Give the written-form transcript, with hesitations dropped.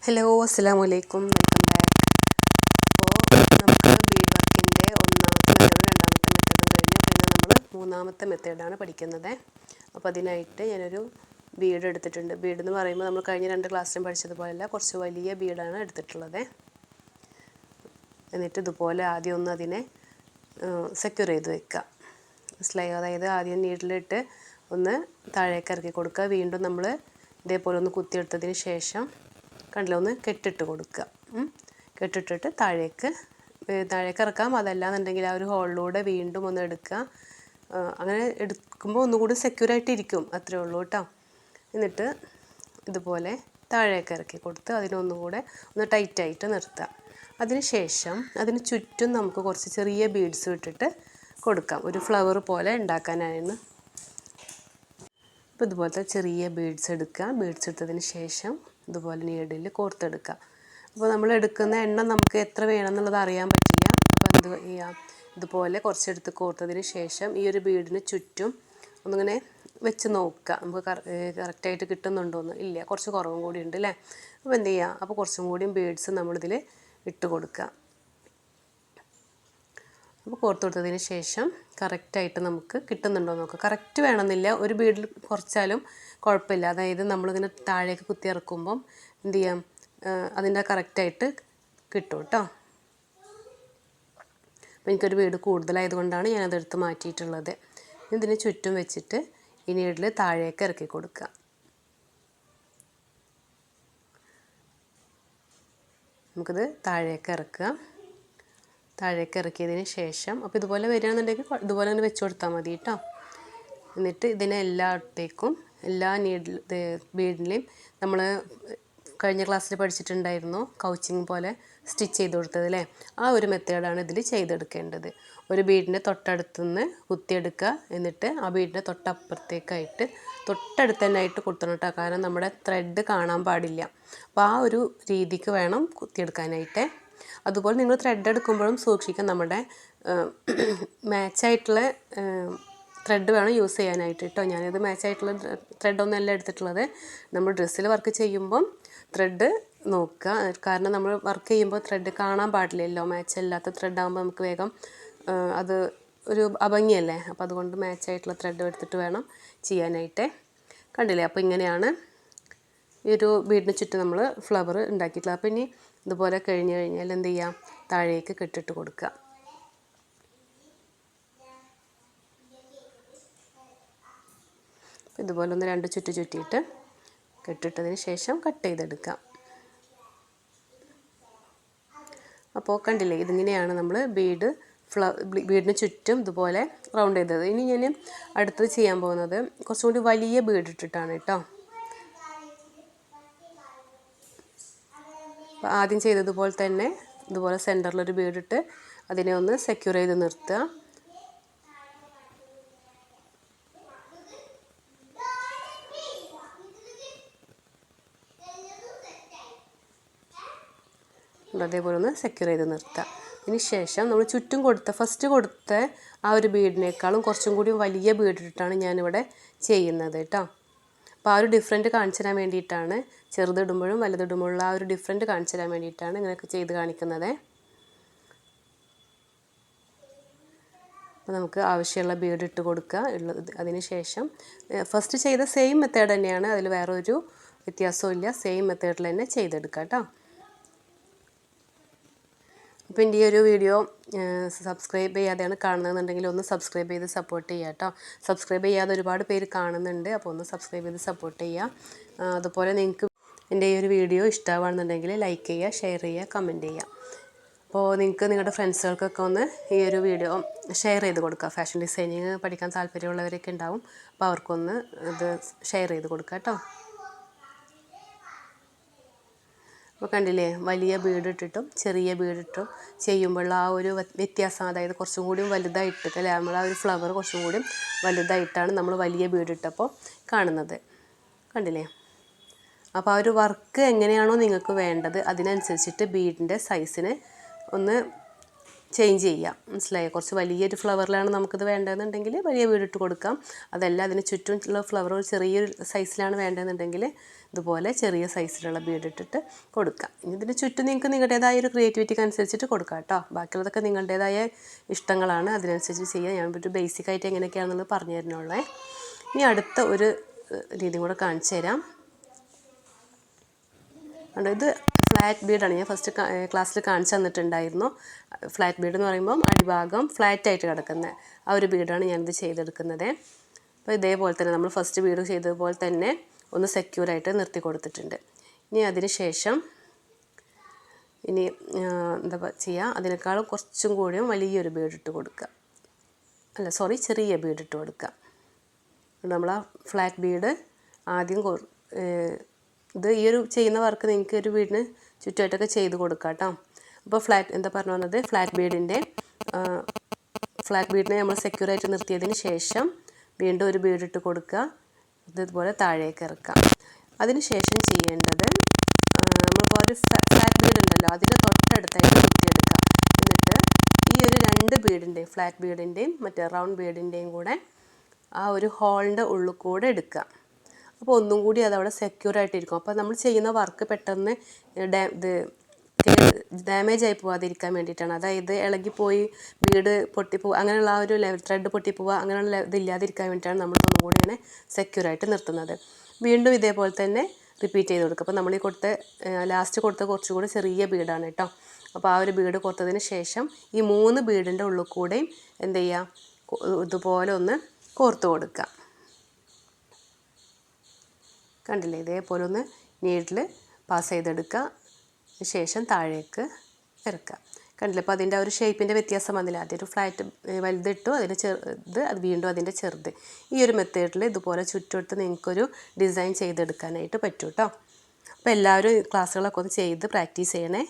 Hello അസ്സലാമു അലൈക്കും welcome back. അപ്പോൾ നമുക്ക് ബീഡ് വർക്കിൻ്റെ ഒന്നാമത്തെ മെത്തേഡും രണ്ടാമത്തെ മെത്തേഡും കഴിഞ്ഞു. പിന്നെ നമ്മൾ മൂന്നാമത്തെ മെത്തേഡാണ് പഠിക്കുന്നത്. അപ്പോൾ അതിനായിട്ട് ഞാനൊരു ബീഡ് എടുത്തിട്ടുണ്ട്. ബീഡ് എന്ന് പറയുമ്പോൾ നമ്മൾ കഴിഞ്ഞ 2 ക്ലാസ്സിലും പഠിച്ചതുപോലെയല്ല, കുറച്ച് വലിയ ബീഡാണ് എടുത്തിട്ടുള്ളത്. എന്നിട്ട് ഇതുപോലെ ആദ്യം ഒന്ന് അതിനെ സെക്യൂർ ചെയ്ത് വെക്കുക. അതായത് ആദ്യം നീഡിലിട്ട് ഒന്ന് താഴേക്ക് ഇറക്കി കൊടുക്കുക. വീണ്ടും നമ്മൾ ഇതേപോലെ ഒന്ന് കുത്തിയെടുത്തതിന് ശേഷം കണ്ടില്ല ഒന്ന് കെട്ടിട്ട് കൊടുക്കുക. കെട്ടിട്ടിട്ട് താഴേക്ക് ഇറക്കാം. അതല്ലാന്നുണ്ടെങ്കിൽ ആ ഒരു ഹോളിലൂടെ വീണ്ടും ഒന്ന് എടുക്കുക. അങ്ങനെ എടുക്കുമ്പോൾ ഒന്നുകൂടി സെക്യൂറായിട്ട് ഇരിക്കും, അത്രേ ഉള്ളൂ കേട്ടോ. എന്നിട്ട് ഇതുപോലെ താഴേക്ക് ഇറക്കി കൊടുത്ത് അതിനൊന്നുകൂടെ ഒന്ന് ടൈറ്റായിട്ട് നിർത്തുക. അതിന് ശേഷം അതിന് ചുറ്റും നമുക്ക് കുറച്ച് ചെറിയ ബീഡ്സ് ഇട്ടിട്ട് കൊടുക്കാം. ഒരു ഫ്ലവർ പോലെ ഉണ്ടാക്കാനായിരുന്നു. അപ്പോൾ ഇതുപോലത്തെ ചെറിയ ബീഡ്സ് എടുക്കുക. ബീഡ്സ് എടുത്തതിന് ശേഷം ഇതുപോലെ നീഡിൽ കോർത്തെടുക്കുക. അപ്പോൾ നമ്മൾ എടുക്കുന്ന എണ്ണം നമുക്ക് എത്ര വേണമെന്നുള്ളത് അറിയാൻ പറ്റില്ല. അപ്പോൾ എന്ത് ചെയ്യാം, ഇതുപോലെ കുറച്ചെടുത്ത് കോർത്തതിന് ശേഷം ഈ ഒരു ബീഡിന് ചുറ്റും ഒന്നിങ്ങനെ വെച്ച് നോക്കുക. നമുക്ക് കറക്റ്റായിട്ട് കിട്ടുന്നുണ്ടോയെന്ന്. ഇല്ല, കുറച്ച് കുറവും കൂടി ഉണ്ട് അല്ലേ. അപ്പോൾ എന്ത് ചെയ്യുക, അപ്പോൾ കുറച്ചും കൂടിയും ബീഡ്സ് നമ്മളിതിൽ ഇട്ട് കൊടുക്കുക. അപ്പോൾ കോർത്ത് കൊടുത്തതിന് ശേഷം കറക്റ്റായിട്ട് നമുക്ക് കിട്ടുന്നുണ്ടോ എന്ന് നോക്കുക. കറക്റ്റ് വേണമെന്നില്ല, ഒരു ബീഡിൽ കുറച്ചാലും കുഴപ്പമില്ല. അതായത് നമ്മളിങ്ങനെ താഴേക്ക് കുത്തി ഇറക്കുമ്പം എന്ത് ചെയ്യാം, അതിൻ്റെ കറക്റ്റായിട്ട് കിട്ടും കേട്ടോ. അപ്പോൾ എനിക്കൊരു ബീഡ് കൂടുതലായതുകൊണ്ടാണ് ഞാനതെടുത്ത് മാറ്റിയിട്ടുള്ളത്. ഇതിന് ചുറ്റും വെച്ചിട്ട് ഈ നീഡിൽ താഴേക്ക് ഇറക്കി കൊടുക്കുക. നമുക്കിത് താഴേക്ക് ഇറക്കുക. താഴേക്ക് ഇറക്കിയതിന് ശേഷം അപ്പോൾ ഇതുപോലെ വരികയാണെന്നുണ്ടെങ്കിൽ ഇതുപോലെ തന്നെ വെച്ച് കൊടുത്താൽ മതി കേട്ടോ. എന്നിട്ട് ഇതിനെ എല്ലായിടത്തേക്കും എല്ലാ ബീഡിലെയും നമ്മൾ കഴിഞ്ഞ ക്ലാസ്സിൽ പഠിച്ചിട്ടുണ്ടായിരുന്നു കൗച്ചിങ് പോലെ സ്റ്റിച്ച് ചെയ്ത് കൊടുത്തത് അല്ലേ. ആ ഒരു മെത്തേഡാണ് ഇതിൽ ചെയ്തെടുക്കേണ്ടത്. ഒരു ബീഡിൻ്റെ തൊട്ടടുത്തുനിന്ന് കുത്തിയെടുക്കുക. എന്നിട്ട് ആ ബീഡിൻ്റെ തൊട്ടപ്പുറത്തേക്കായിട്ട് തൊട്ടടുത്ത് തന്നെ ആയിട്ട് കുത്തണം കേട്ടോ. കാരണം നമ്മുടെ ത്രെഡ് കാണാൻ പാടില്ല. അപ്പോൾ ആ ഒരു രീതിക്ക് വേണം കുത്തിയെടുക്കാനായിട്ട്. അതുപോലെ നിങ്ങൾ ത്രെഡ് എടുക്കുമ്പോഴും സൂക്ഷിക്കുക, നമ്മുടെ മാച്ചായിട്ടുള്ള ത്രെഡ് വേണം യൂസ് ചെയ്യാനായിട്ട് കേട്ടോ. ഞാനിത് മാച്ചായിട്ടുള്ള ത്രെഡൊന്നുമല്ല എടുത്തിട്ടുള്ളത്. നമ്മൾ ഡ്രസ്സിൽ വർക്ക് ചെയ്യുമ്പം ത്രെഡ് നോക്കുക. കാരണം നമ്മൾ വർക്ക് ചെയ്യുമ്പോൾ ത്രെഡ് കാണാൻ പാടില്ലല്ലോ. മാച്ചല്ലാത്ത ത്രെഡാകുമ്പോൾ നമുക്ക് വേഗം അത് ഒരു അഭംഗിയല്ലേ. അപ്പോൾ അതുകൊണ്ട് മാച്ചായിട്ടുള്ള ത്രെഡ് എടുത്തിട്ട് വേണം ചെയ്യാനായിട്ട്. കണ്ടില്ലേ, അപ്പോൾ ഇങ്ങനെയാണ് ഈ ഒരു ബീഡിന് ചുറ്റും നമ്മൾ ഫ്ലവർ ഉണ്ടാക്കിയിട്ടുള്ളത്. അപ്പോൾ ഇനി ഇതുപോലെ കഴിഞ്ഞ് കഴിഞ്ഞാൽ എന്ത് ചെയ്യാം, താഴേക്ക് കെട്ടിട്ട് കൊടുക്കുക. ഇതുപോലെ ഒന്ന് 2 ചുറ്റ് ചുറ്റിയിട്ട് കെട്ടിട്ടതിന് ശേഷം കട്ട് ചെയ്തെടുക്കാം. അപ്പോൾ കണ്ടില്ലേ, ഇതിങ്ങനെയാണ് നമ്മൾ ബീഡിന് ചുറ്റും ഇതുപോലെ റൗണ്ട് ചെയ്തത്. ഇനി ഞാൻ അടുത്തത് ചെയ്യാൻ പോകുന്നത് കുറച്ചുകൂടി വലിയ ബീഡ് ഇട്ടിട്ടാണ് കേട്ടോ. അപ്പോൾ ആദ്യം ചെയ്തതുപോലെ തന്നെ ഇതുപോലെ സെൻറ്ററിലൊരു ബീഡിട്ട് അതിനെ ഒന്ന് സെക്യൂർ ചെയ്ത് നിർത്തുക. അതേപോലെ ഒന്ന് സെക്യൂർ ചെയ്ത് നിർത്തുക. അതിന് ശേഷം നമ്മൾ ചുറ്റും ഫസ്റ്റ് കൊടുത്ത ആ ഒരു ബീഡിനേക്കാളും കുറച്ചും കൂടി വലിയ ബീഡിട്ടിട്ടാണ് ഞാനിവിടെ ചെയ്യുന്നത് കേട്ടോ. അപ്പോൾ ആ ഒരു ഡിഫറൻറ്റ് കാണിച്ചു തരാൻ വേണ്ടിയിട്ടാണ്, ചെറുതിടുമ്പോഴും വലുതിടുമ്പോഴുള്ള ആ ഒരു ഡിഫറൻറ്റ് കാണിച്ചു തരാൻ വേണ്ടിയിട്ടാണ് ഇങ്ങനെയൊക്കെ ചെയ്ത് കാണിക്കുന്നത്. അപ്പോൾ നമുക്ക് ആവശ്യമുള്ള ബീഡ് ഇട്ട് കൊടുക്കുക. അതിന് ശേഷം ഫസ്റ്റ് ചെയ്ത സെയിം മെത്തേഡ് തന്നെയാണ്, അതിൽ വേറെ ഒരു വ്യത്യാസവും ഇല്ല. സെയിം മെത്തേഡിൽ തന്നെ ചെയ്തെടുക്കുക കേട്ടോ. അപ്പോൾ എൻ്റെ ഈ ഒരു വീഡിയോ സബ്സ്ക്രൈബ് ചെയ്യാതെയാണ് കാണുന്നതെന്നുണ്ടെങ്കിൽ ഒന്ന് സബ്സ്ക്രൈബ് ചെയ്ത് സപ്പോർട്ട് ചെയ്യുക കേട്ടോ. സബ്സ്ക്രൈബ് ചെയ്യാതെ ഒരുപാട് പേര് കാണുന്നുണ്ട്. അപ്പോൾ ഒന്ന് സബ്സ്ക്രൈബ് ചെയ്ത് സപ്പോർട്ട് ചെയ്യുക. അതുപോലെ നിങ്ങൾക്ക് എൻ്റെ ഈ ഒരു വീഡിയോ ഇഷ്ടമാണെന്നുണ്ടെങ്കിൽ ലൈക്ക് ചെയ്യുക, ഷെയർ ചെയ്യുക, കമൻറ്റ് ചെയ്യുക. അപ്പോൾ നിങ്ങൾക്ക് നിങ്ങളുടെ ഫ്രണ്ട്സുകൾക്കൊക്കെ ഒന്ന് ഈ ഒരു വീഡിയോ ഷെയർ ചെയ്ത് കൊടുക്കുക. ഫാഷൻ ഡിസൈനിങ് പഠിക്കാൻ താല്പര്യമുള്ളവരൊക്കെ ഉണ്ടാവും. അപ്പോൾ അവർക്കൊന്ന് ഇത് ഷെയർ ചെയ്ത് കൊടുക്കുക കേട്ടോ. അപ്പോൾ കണ്ടില്ലേ, വലിയ ബീഡ് ഇട്ടിട്ടും ചെറിയ ബീഡ് ഇട്ടും ചെയ്യുമ്പോഴുള്ള ആ ഒരു വ്യത്യാസം, അതായത് കുറച്ചും കൂടി വലുതായിട്ട് അല്ലേ, നമ്മൾ ആ ഒരു ഫ്ലവർ കുറച്ചും കൂടി വലുതായിട്ടാണ് നമ്മൾ വലിയ ബീഡ് ഇട്ടപ്പോൾ കാണുന്നത്. കണ്ടില്ലേ. അപ്പോൾ ആ ഒരു വർക്ക് എങ്ങനെയാണോ നിങ്ങൾക്ക് വേണ്ടത് അതിനനുസരിച്ചിട്ട് ബീഡിൻ്റെ സൈസിന് ഒന്ന് ചേഞ്ച് ചെയ്യാം. മനസ്സിലായോ? കുറച്ച് വലിയൊരു ഫ്ലവറിലാണ് നമുക്കിത് വേണ്ടതെന്നുണ്ടെങ്കിൽ വലിയ ബീഡിട്ട് കൊടുക്കാം. അതല്ല അതിന് ചുറ്റുമുള്ള ഫ്ലവർ ഒരു ചെറിയൊരു സൈസിലാണ് വേണ്ടതെന്നുണ്ടെങ്കിൽ ഇതുപോലെ ചെറിയ സൈസിലുള്ള ബീഡിട്ടിട്ട് കൊടുക്കാം. ഇനി ഇതിന് ചുറ്റും നിങ്ങൾക്ക് നിങ്ങളുടേതായ ഒരു ക്രിയേറ്റിവിറ്റിക്ക് അനുസരിച്ചിട്ട് കൊടുക്കാം കേട്ടോ. ബാക്കിയുള്ളതൊക്കെ നിങ്ങളുടേതായ ഇഷ്ടങ്ങളാണ്, അതിനനുസരിച്ച് ചെയ്യുക. ഞാൻ ഒരു ബേസിക്കായിട്ട് എങ്ങനെയൊക്കെയാണെന്നുള്ളത് പറഞ്ഞു തരുന്നുള്ളേ. ഇനി അടുത്ത ഒരു രീതി കൂടെ കാണിച്ചു തരാം. ഇത് ഫ്ലാറ്റ് ബീഡാണ്. ഞാൻ ഫസ്റ്റ് ക്ലാസ്സിൽ കാണിച്ചു തന്നിട്ടുണ്ടായിരുന്നു. ഫ്ലാറ്റ് ബീഡ് എന്ന് പറയുമ്പം അടിഭാഗം ഫ്ലാറ്റായിട്ട് കിടക്കുന്ന ആ ഒരു ബീഡാണ് ഞാനിത് ചെയ്തെടുക്കുന്നത്. അപ്പോൾ ഇതേപോലെ തന്നെ നമ്മൾ ഫസ്റ്റ് ബീഡ് ചെയ്തതുപോലെ തന്നെ ഒന്ന് സെക്യൂറായിട്ട് നിർത്തി കൊടുത്തിട്ടുണ്ട്. ഇനി അതിന് ശേഷം എന്താ ചെയ്യുക, അതിനേക്കാളും കുറച്ചും കൂടിയും വലിയൊരു ബീഡിട്ട് കൊടുക്കുക. ചെറിയ ബീഡിട്ട് കൊടുക്കുക. നമ്മൾ ആ ഫ്ലാറ്റ് ബീഡ് ആദ്യം ഈ ഒരു ചെയ്യുന്ന വർക്ക് നിങ്ങൾക്ക് ഒരു വീടിന് ചുറ്റുമായിട്ടൊക്കെ ചെയ്ത് കൊടുക്കാം കേട്ടോ. അപ്പോൾ പറഞ്ഞു വന്നത് ഫ്ലാറ്റ് ബീഡിനെ നമ്മൾ സെക്യൂറായിട്ട് നിർത്തിയതിന് ശേഷം വീണ്ടും ഒരു ബീഡിട്ട് കൊടുക്കുക. ഇതുപോലെ താഴേക്ക് ഇറക്കാം. അതിന് ശേഷം ചെയ്യേണ്ടത് നമ്മളിപ്പോൾ ഒരു ഫ്ലാറ്റ് ബീഡ് ഉണ്ടല്ലോ, അതിൻ്റെ തൊട്ടടുത്തായിട്ട് കുത്തിയെടുക്കുക. എന്നിട്ട് ഈ ഒരു 2 ബീഡിൻ്റെയും ഫ്ലാറ്റ് ബീഡിൻ്റെയും മറ്റേ റൗണ്ട് ബീഡിൻ്റെയും കൂടെ ആ ഒരു ഹോളിൻ്റെ ഉള്ളിൽ കൂടെ എടുക്കുക. അപ്പോൾ ഒന്നും കൂടി അതവിടെ സെക്യൂറായിട്ടിരിക്കും. അപ്പോൾ നമ്മൾ ചെയ്യുന്ന വർക്ക് പെട്ടെന്ന് ഡാമേജ് ആയി പോവാതിരിക്കാൻ വേണ്ടിയിട്ടാണ്. അതായത് ഇളകിപ്പോയി ബീഡ് പൊട്ടിപ്പോവുക, അങ്ങനെയുള്ള ആ ഒരു ത്രെഡ് പൊട്ടിപ്പോവുക, അങ്ങനെയുള്ള ഇതില്ലാതിരിക്കാൻ വേണ്ടിയിട്ടാണ് നമ്മൾ ഒന്നും കൂടി ഇങ്ങനെ സെക്യൂറായിട്ട് നിർത്തുന്നത്. വീണ്ടും ഇതേപോലെ തന്നെ റിപ്പീറ്റ് ചെയ്ത് കൊടുക്കുക. അപ്പോൾ നമ്മൾ ലാസ്റ്റ് കൊടുത്ത കുറച്ചുകൂടി ചെറിയ ബീഡാണ് കേട്ടോ. അപ്പോൾ ആ ഒരു ബീഡ് കൊടുത്തതിന് ശേഷം ഈ 3 ബീഡിൻ്റെ ഉള്ളിൽ കൂടെയും എന്ത് ചെയ്യുക, ഇതുപോലെ ഒന്ന് കോർത്ത് കൊടുക്കുക. കണ്ടില്ലേ? ഇതേപോലെ ഒന്ന് നീഡിൽ പാസ് ചെയ്തെടുക്കുക. ശേഷം താഴേക്ക് ഇറക്കുക. കണ്ടില്ലേ? അപ്പോൾ അതിൻ്റെ ഒരു ഷേപ്പിൻ്റെ വ്യത്യാസം വന്നില്ല. ആദ്യം ഒരു ഫ്ലാറ്റ് വലുതിട്ടു, അതിന് അത് വീണ്ടും അതിൻ്റെ ചെറുത്. ഈ ഒരു മെത്തേഡിൽ ഇതുപോലെ ചുറ്റുവട്ട് നിങ്ങൾക്കൊരു ഡിസൈൻ ചെയ്തെടുക്കാനായിട്ട് പറ്റും കേട്ടോ. അപ്പോൾ എല്ലാവരും ക്ലാസ്സുകളൊക്കെ ഒന്ന് ചെയ്ത് പ്രാക്ടീസ് ചെയ്യണേ.